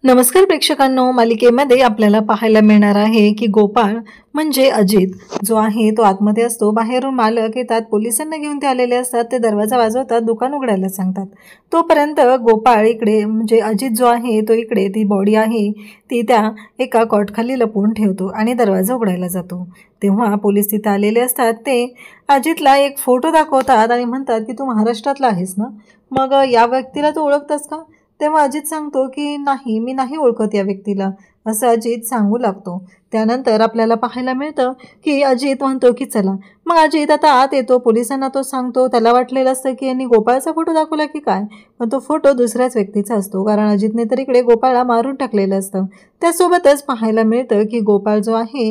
नमस्कार प्रेक्षकांनो, मालिकेमध्ये आपल्याला पाहायला मिळणार आहे की गोपाळ म्हणजे अजित जो आहे तो आतमध्ये असतो. बाहेरून मालक येतात, पोलिसांना घेऊन ते आलेले असतात. ते दरवाजा वाजवतात, दुकान उघडायला सांगतात. तोपर्यंत गोपाळ इकडे म्हणजे अजित जो आहे तो इकडे ती बॉडी आहे ती त्या एका कॉटखाली लपवून ठेवतो आणि दरवाजा उघडायला जातो. तेव्हा पोलीस तिथे आलेले असतात. ते अजितला एक फोटो दाखवतात आणि म्हणतात की तू महाराष्ट्रातला आहेस ना, मग या व्यक्तीला तू ओळखतस का? तेव्हा अजित सांगतो की नाही, मी नाही ओळखत या व्यक्तीला, असं अजित सांगू लागतो. त्यानंतर आपल्याला पाहायला मिळतं की अजित म्हणतो की चला. मग अजित आता आत येतो, पोलिसांना तो सांगतो. त्याला वाटलेलं असतं की यांनी गोपाळचा फोटो दाखवला की काय, पण तो फोटो दुसऱ्याच व्यक्तीचा असतो, कारण अजितने तर इकडे गोपाळला मारून टाकलेलं असतं. त्यासोबतच पाहायला मिळतं की गोपाळ जो आहे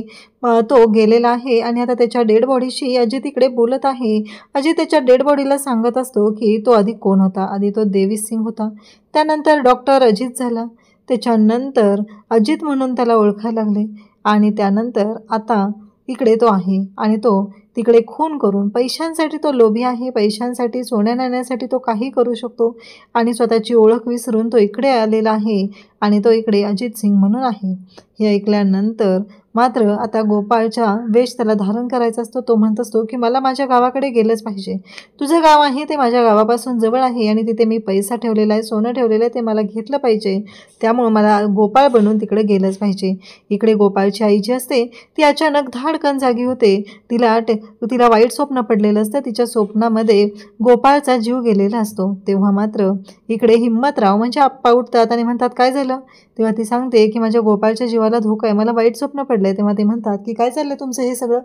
तो गेलेला आहे आणि आता त्याच्या डेड बॉडीशी अजित इकडे बोलत आहे. अजित त्याच्या डेड बॉडीला सांगत असतो की तो आधी कोण होता. आधी तो देवीस सिंग होता, त्यानंतर डॉक्टर अजित झाला, त्याच्यानंतर अजित म्हणून त्याला ओळखायला लागले आणि त्यानंतर आता इकडे तो आहे आणि तो तिकडे खून करून पैशांसाठी तो लोभी आहे. पैशांसाठी, सोन्या नाण्यासाठी तो काही करू शकतो आणि स्वतःची ओळख विसरून तो इकडे आलेला आहे आणि तो इकडे अजित सिंग म्हणून आहे. हे ऐकल्यानंतर मात्र आता गोपाळच्या वेश त्याला धारण करायचा असतो. तो म्हणत असतो की मला माझ्या गावाकडे गेलंच पाहिजे. तुझं गाव आहे ते माझ्या गावापासून जवळ आहे आणि तिथे मी पैसा ठेवलेला आहे, सोनं ठेवलेलं आहे, ते मला घेतलं पाहिजे. त्यामुळं मला गोपाळ बनून तिकडे गेलंच पाहिजे. इकडे गोपाळची आई जी असते ती अचानक धाडकन जागी होते. तिला वाईट स्वप्न पडलेलं असतं. तिच्या स्वप्नामध्ये गोपाळचा जीव गेलेला असतो. तेव्हा मात्र इकडे हिम्मतराव म्हणजे आप्पा उठतात आणि म्हणतात काय झालं. तेव्हा ती सांगते की माझ्या गोपाळच्या जीवाला धोका आहे, मला वाईट स्वप्न पडलंय. तेव्हा ते म्हणतात की काय चाललंय तुमचं हे सगळं.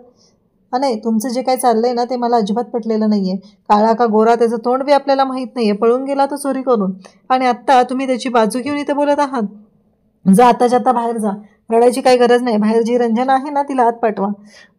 नाही, तुमचं जे काय चाललंय ना ते मला अजिबात पटलेलं नाहीये. काळा का गोरा त्याचं तोंड बी आपल्याला माहीत नाहीये, पळून गेला तो चोरी करून आणि आत्ता तुम्ही त्याची बाजू घेऊन इथे बोलत आहात. जा आताच्या आता बाहेर जा, रडायची काही गरज नाही. बाहेर जी रंजना आहे ना तिला आत पाठवा.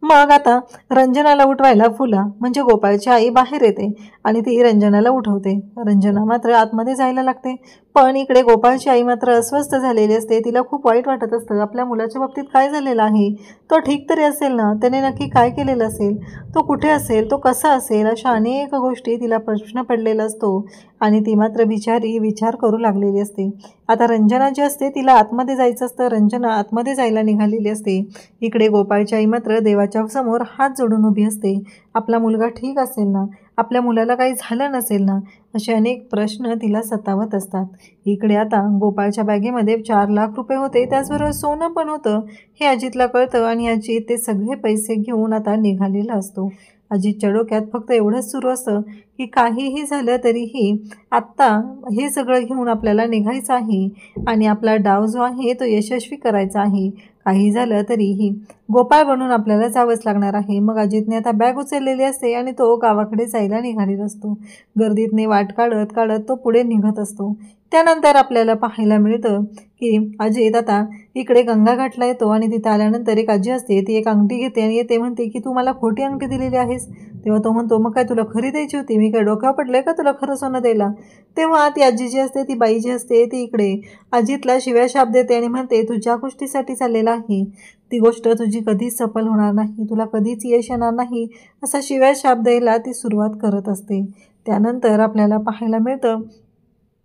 मग आता रंजनाला उठवायला फुला म्हणजे गोपाळची आई बाहेर येते आणि ती रंजनाला उठवते. रंजना मात्र आतमध्ये जायला लागते, पण इकडे गोपाळची आई मात्र अस्वस्थ झालेली असते. तिला खूप वाईट वाटत असतं. आपल्या मुलाच्या बाबतीत काय झालेलं आहे, तो ठीक तरी असेल ना, त्याने नक्की काय केलेलं असेल, तो कुठे असेल, तो कसा असेल, अशा अनेक गोष्टी तिला प्रश्न पडलेला असतो आणि ती मात्र बिचारी विचार करू लागलेली असते. आता रंजना जी असते तिला आतमध्ये जायचं असतं. रंजना आतमध्ये जायला निघालेली असते. इकडे गोपाळची आई मात्र देवाच्या समोर हात जोडून उभी असते. आपला मुलगा ठीक असेल ना, आपल्या मुलाला काही झालं नसेल ना, असे अनेक प्रश्न तिला सतावत असतात. इकडे आता गोपाळच्या बॅगेमध्ये 4 लाख रुपये होते, त्याचबरोबर सोनं पण होतं. हे अजितला कळतं आणि अजित ते सगळे पैसे घेऊन आता निघालेला असतो. अजितच्या डोक्यात फक्त एवढंच सुरू असतं की काहीही झालं तरीही आत्ता हे सगळं घेऊन आपल्याला निघायचं आहे आणि आपला डाव जो आहे तो यशस्वी करायचा आहे. काही झालं तरीही गोपाळ बनून आपल्याला जावंच लागणार आहे. मग अजितने आता बॅग उचललेली असते आणि तो गावाकडे जायला निघालेला असतो. गर्दीतने वाट काढत काढत तो पुढे निघत असतो. त्यानंतर आपल्याला पाहायला मिळतं की अजित आता इकडे गंगाघाटला येतो आणि तिथे आल्यानंतर एक आजी असते, ती एक अंगठी घेते आणि ते म्हणते की तू मला खोटी अंगठी दिलेली आहेस. तेव्हा तो म्हणतो मग काय तुला खरी द्यायची होती, मी काय डोक्यावर पडलंय का तुला खरं सोनं द्यायला. तेव्हा ती आजी जी असते, ती बाई जी असते, ती इकडे अजितला शिव्या शाप देते आणि म्हणते तू ज्या गोष्टीसाठी चाललेला आहे ती गोष्ट तुझी कधीच सफल होणार नाही, तुला कधीच यश येणार नाही, असा शिव्या शाप द्यायला ती सुरुवात करत असते. त्यानंतर आपल्याला पाहायला मिळतं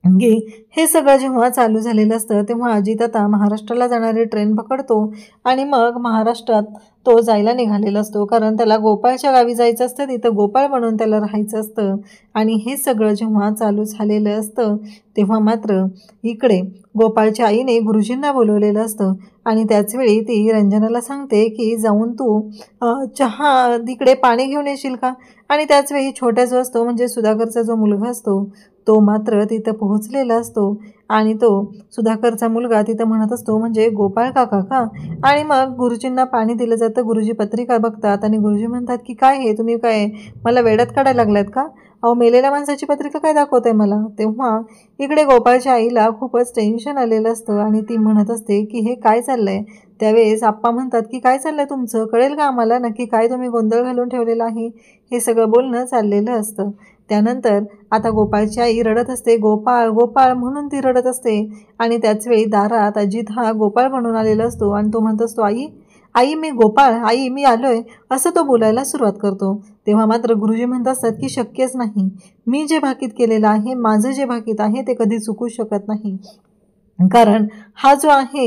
की हे सगळं जेव्हा चालू झालेलं असतं तेव्हा अजित आता महाराष्ट्राला जाणारी ट्रेन पकडतो आणि मग महाराष्ट्रात तो जायला निघालेला असतो, कारण त्याला गोपाळच्या गावी जायचं असतं. तिथं गोपाळ म्हणून त्याला राहायचं असतं. आणि हे सगळं जेव्हा चालू झालेलं असतं तेव्हा मात्र इकडे गोपाळच्या आईने गुरुजींना बोलवलेलं असतं आणि त्याचवेळी ती रंजनाला सांगते की जाऊन तू चहा तिकडे पाणी घेऊन येशील का. आणि त्याचवेळी छोट्या जो असतो म्हणजे सुधाकरचा जो मुलगा असतो तो मात्र तिथं पोहोचलेला असतो आणि तो सुधाकरचा मुलगा तिथं म्हणत असतो म्हणजे गोपाळ काका का. आणि मग गुरुजींना पाणी दिलं जातं. गुरुजी पत्रिका बघतात आणि गुरुजी म्हणतात की काय हे तुम्ही काय मला वेड्यात काढायला लागलात का, अहो मेलेल्या माणसाची पत्रिका काय दाखवत आहे मला. तेव्हा इकडे गोपाळच्या आईला खूपच टेन्शन आलेलं असतं आणि ती म्हणत असते की हे काय चाललंय. त्यावेळेस आप्पा म्हणतात की काय चाललंय तुमचं, कळेल का आम्हाला नक्की काय तुम्ही गोंधळ घालून ठेवलेला आहे. हे सगळं बोलणं चाललेलं असतं. त्यानंतर आता गोपाळची आई रडत असते, गोपाळ गोपाळ म्हणून ती रडत असते आणि त्याचवेळी दारात अजित हा गोपाळ म्हणून आलेला असतो आणि तो म्हणत असतो आई आई मी गोपाळ, आई मी आलोय, असं तो बोलायला सुरुवात करतो. तेव्हा मात्र गुरुजी म्हणत असतात की शक्यच नाही, मी जे भाकीत केलेलं आहे, माझं जे भाकीत आहे ते कधी चुकू शकत नाही, कारण हा जो आहे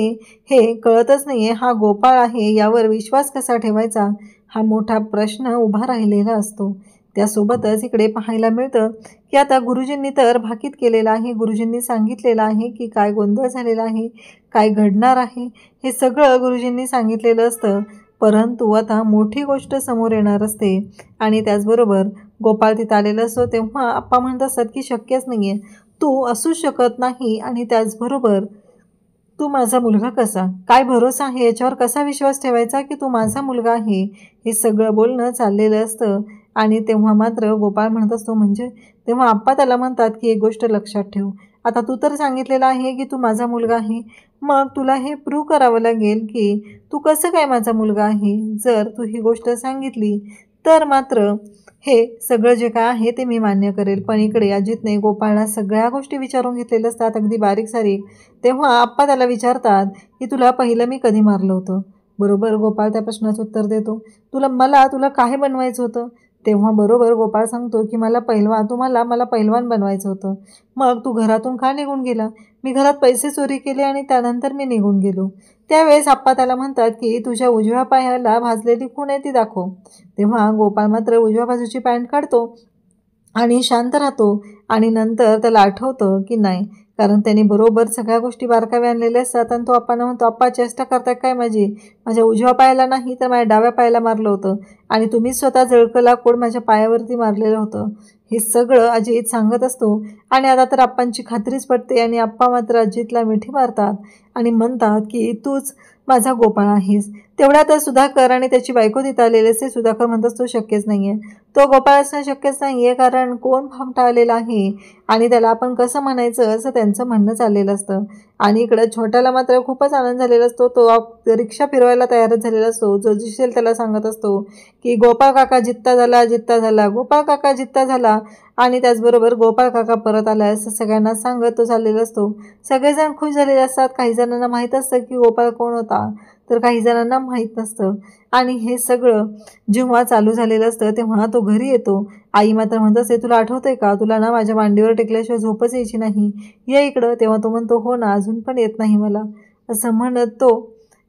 हे कळतच नाहीये, हा गोपाळ आहे, यावर विश्वास कसा ठेवायचा हा मोठा प्रश्न उभा राहिलेला असतो. त्यासोबतच इकडे पाहायला मिळतं की आता गुरुजींनी तर भाकीत केलेलं आहे. गुरुजींनी सांगितलेलं आहे की काय गोंधळ झालेला आहे, काय घडणार आहे, हे सगळं गुरुजींनी सांगितलेलं असतं. परंतु आता मोठी गोष्ट समोर येणार असते आणि त्याचबरोबर गोपाळ तिथं आलेला असतो. तेव्हा आप्पा म्हणत असतात की शक्यच नाही आहे, तू असू शकत नाही आणि त्याचबरोबर तू माझा मुलगा कसा, काय भरोसा आहे, याच्यावर कसा विश्वास ठेवायचा की तू माझा मुलगा आहे, हे सगळं बोलणं चाललेलं असतं. आणि तेव्हा मात्र गोपाळ म्हणत असतो म्हणजे तेव्हा आप्पा त्याला म्हणतात की एक गोष्ट लक्षात ठेव, आता तू तर सांगितलेलं आहे की तू माझा मुलगा आहे, मग तुला हे प्रूव्ह करावं लागेल की तू कसं काय माझा मुलगा आहे. जर तू ही गोष्ट सांगितली तर मात्र हे सगळं जे काय आहे ते मी मान्य करेल. पण इकडे अजितने गोपाळला सगळ्या गोष्टी विचारून घेतलेल्या असतात, अगदी बारीक सारीक. तेव्हा आप्पा त्याला विचारतात की तुला पहिलं मी कधी मारलं होतं. बरोबर गोपाळ त्या प्रश्नाचं उत्तर देतो, तुला काय बनवायचं होतं. तेव्हा बरोबर गोपाळ सांगतो की मला पहिलवान बनवायचं होतं. मग तू घरातून का निघून गेला. मी घरात पैसे चोरी केले आणि त्यानंतर मी निघून गेलो. त्यावेळेस आप्पा त्याला म्हणतात की तुझ्या उजव्या पायाला भाजलेली खूण आहे ती दाखव. तेव्हा गोपाळ मात्र उजव्या बाजूची पॅन्ट काढतो आणि शांत राहतो. आणि नंतर त्याला आठवतं की नाही, कारण त्यांनी बरोबर सगळ्या गोष्टी बारकावे आणलेल्या असतात. आणि तो आप्पांना म्हणतो, आप्पा चेष्टा करताय काय माझ्या उजव्या पायाला नाही तर माझ्या डाव्या पायाला मारलं होतं आणि तुम्हीच स्वतः जळकं लाकूड माझ्या पायावरती मारलेलं होतं. हे सगळं अजित सांगत असतो. आणि आता तर आप्पांची खात्रीच पडते आणि आप्पा मात्र अजितला मिठी मारतात आणि म्हणतात की तूच माझा गोपाळ आहेस. तेवढ्यातच सुधाकर आणि त्याची बायको तिथं आलेले असते. सुधाकर म्हणत असतो शक्यच नाही आहे, तो गोपाळ असणं शक्यच नाही आहे, कारण कोण भामटा आलेला आहे आणि त्याला आपण कसं म्हणायचं असं त्यांचं म्हणणं चाललेलं असतं. आणि इकडं छोट्याला मात्र खूपच आनंद झालेला असतो. तो रिक्षा फिरवायला तयारच झालेला असतो. जो दिसेल त्याला सांगत असतो की गोपाळ काका जित्ता झाला, गोपाळ काका जित्ता झाला. आणि त्याचबरोबर गोपाळ काका परत आला असं सगळ्यांना सांगत तो चाललेला असतो. सगळेजण खुश झालेले असतात. काही जणांना माहीत असतं की गोपाळ कोण होता, तर काही जणांना माहीत नसतं. आणि हे सगळं जेव्हा चालू झालेलं असतं तेव्हा तो घरी येतो. आई मात्र म्हणत असते, तुला आठवतंय का, तुला ना माझ्या मांडीवर टेकल्याशिवाय झोपच यायची नाही, ये इकडं. तेव्हा तो म्हणतो, हो ना, अजून पण येत नाही मला, असं म्हणत तो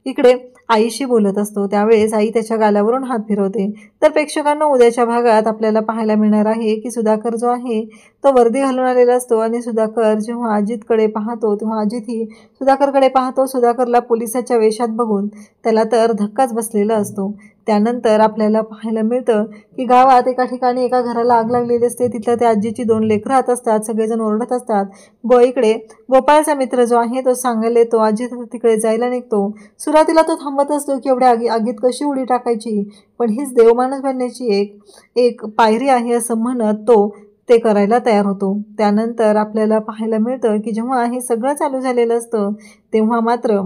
इकडे आईशी बोलत असतो. त्यावेळेस आई त्याच्या गालावरून हात फिरवते. तर प्रेक्षकांना उद्याच्या भागात आपल्याला पाहायला मिळणार आहे की सुधाकर जो आहे तो वर्दी घालून आलेला असतो आणि सुधाकर जेव्हा अजितकडे पाहतो तेव्हा अजितही सुधाकरकडे पाहतो. सुधाकरला पोलिसाच्या वेशात बघून त्याला तर धक्काच बसलेला असतो. त्यानंतर आपल्याला पाहायला मिळतं की गावात एका ठिकाणी एका घराला आग लागलेली असते. तिथलं त्या आजीची 2 लेकरं राहत असतात. सगळेजण ओरडत असतात. इकडे गोपाळचा मित्र जो आहे तो सांगायला येतो. अजित तिकडे जायला निघतो. सुरुवातीला तो थांबत असतो की एवढ्या आगीत कशी उडी टाकायची, पण हीच देवमाणूस बनण्याची एक पायरी आहे असं म्हणत तो ते करायला तयार होतो. त्यानंतर आपल्याला पाहायला मिळतं की जेव्हा हे सगळं चालू झालेलं असतं तेव्हा मात्र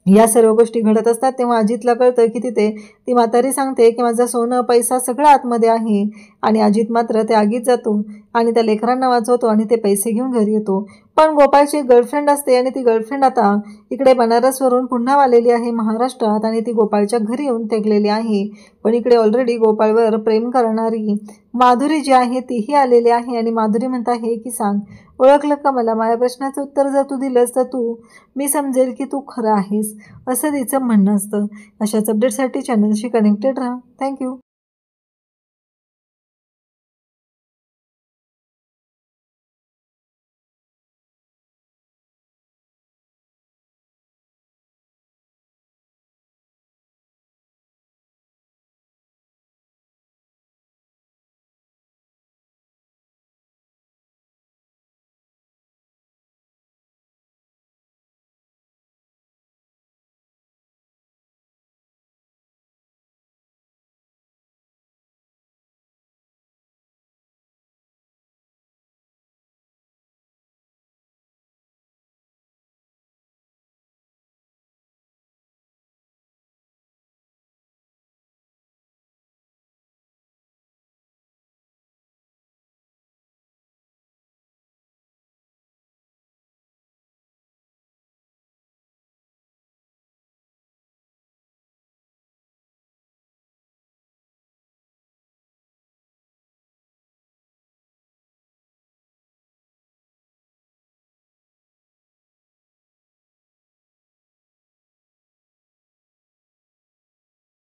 या सर्व गोष्टी घडत असतात. तेव्हा अजितला कळतं की तिथे ती म्हातारी सांगते की माझं सोनं पैसा सगळं आतमध्ये आहे. आणि अजित मात्र त्या आगीत जातो आणि त्या लेकरांना वाचवतो आणि ते पैसे घेऊन घरी येतो. पण गोपाळची गर्लफ्रेंड असते आणि ती गर्लफ्रेंड आता इकडे बनारसवरून पुन्हा आलेली आहे महाराष्ट्रात आणि ती गोपाळच्या घरी येऊन टेकलेली आहे. पण इकडे ऑलरेडी गोपाळवर प्रेम करणारी माधुरी जी आहे तीही आलेली आहे. आणि माधुरी म्हणत आहे की सांग, ओळखलं का मला, माझ्या प्रश्नाचं उत्तर जर तू दिलंस तर मी समजेल की तू खरं आहेस, असं तिचं म्हणणं असतं. अशाच अपडेटसाठी चॅनलशी कनेक्टेड राहा. थँक्यू.